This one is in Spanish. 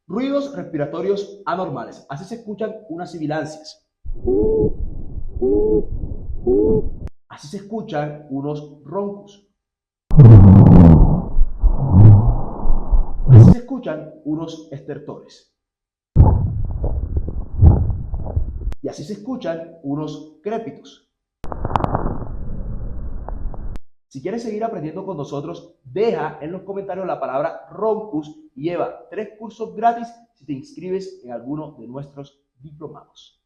Ruidos respiratorios anormales. Así se escuchan unas sibilancias. Así se escuchan unos roncos. Así se escuchan unos estertores. Y así se escuchan unos crépitos. Si quieres seguir aprendiendo con nosotros, deja en los comentarios la palabra Roncus y lleva 3 cursos gratis si te inscribes en alguno de nuestros diplomados.